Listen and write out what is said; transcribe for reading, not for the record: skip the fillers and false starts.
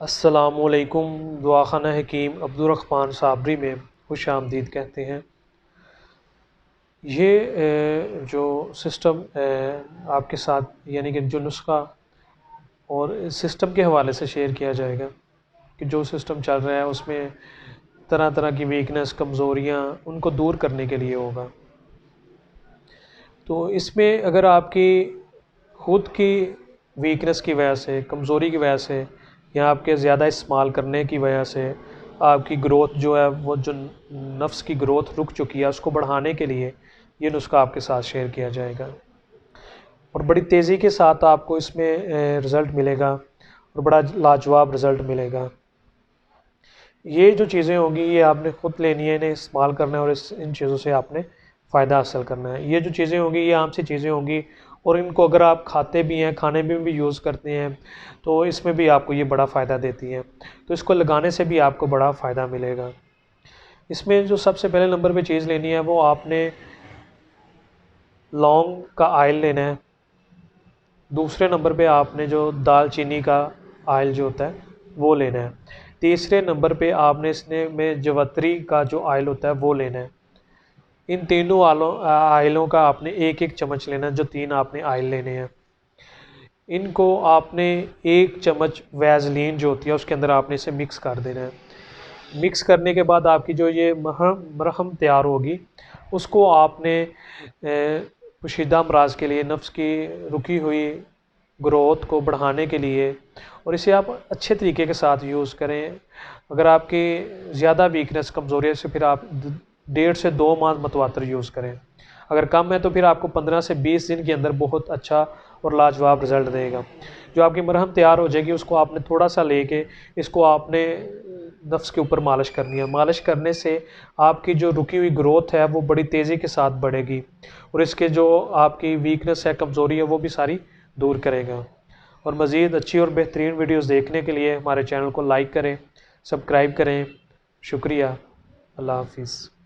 अस्सलामुअलैकुम। दुआखाना हकीम अब्दुर्रहमान साबरी में खुश आमदीद कहते हैं। ये जो सिस्टम आपके साथ यानी कि जो नुस्खा और सिस्टम के हवाले से शेयर किया जाएगा कि जो सिस्टम चल रहा है उसमें तरह तरह की वीकनेस, कमज़ोरियाँ उनको दूर करने के लिए होगा। तो इसमें अगर आपकी खुद की वीकनेस की वजह से, कमज़ोरी की वजह से या आपके ज़्यादा इस्तेमाल करने की वजह से आपकी ग्रोथ जो है वो जो नफ्स की ग्रोथ रुक चुकी है उसको बढ़ाने के लिए ये नुस्खा आपके साथ शेयर किया जाएगा और बड़ी तेज़ी के साथ आपको इसमें रिज़ल्ट मिलेगा और बड़ा लाजवाब रिज़ल्ट मिलेगा। ये जो चीज़ें होंगी ये आपने ख़ुद लेनी है, इन्हें इस्तेमाल करना है और इन चीज़ों से आपने फ़ायदा हासिल करना है। ये जो चीज़ें होंगी ये आम सी चीज़ें होंगी और इनको अगर आप खाते भी हैं, खाने में भी यूज़ करते हैं तो इसमें भी आपको ये बड़ा फ़ायदा देती हैं। तो इसको लगाने से भी आपको बड़ा फ़ायदा मिलेगा। इसमें जो सबसे पहले नंबर पे चीज़ लेनी है वो आपने लौंग का ऑयल लेना है। दूसरे नंबर पे आपने जो दालचीनी का ऑयल जो होता है वो लेना है। तीसरे नंबर पे आपने इसने में जवत्री का जो ऑयल होता है वो लेना है। इन तीनों ऑयलों का आपने एक एक चम्मच लेना है, जो 3 आपने ऑयल लेने हैं। इनको आपने 1 चम्मच वैसलीन जो होती है उसके अंदर आपने इसे मिक्स कर देना है। मिक्स करने के बाद आपकी जो ये मरहम तैयार होगी उसको आपने पोशीदा अमराज के लिए, नफ्स की रुकी हुई ग्रोथ को बढ़ाने के लिए, और इसे आप अच्छे तरीके के साथ यूज़ करें। अगर आपकी ज़्यादा वीकनेस, कमज़ोरी है से फिर आप 1.5 से 2 माह मतवातर यूज़ करें। अगर कम है तो फिर आपको 15 से 20 दिन के अंदर बहुत अच्छा और लाजवाब रिज़ल्ट देगा। जो आपकी मरहम तैयार हो जाएगी उसको आपने थोड़ा सा लेके इसको आपने नफ्स के ऊपर मालिश करनी है। मालिश करने से आपकी जो रुकी हुई ग्रोथ है वो बड़ी तेज़ी के साथ बढ़ेगी और इसके जो आपकी वीकनेस है, कमज़ोरी है वो भी सारी दूर करेगा। और मज़ीद अच्छी और बेहतरीन वीडियोस देखने के लिए हमारे चैनल को लाइक करें, सब्सक्राइब करें। शुक्रिया। अल्लाह हाफिज़।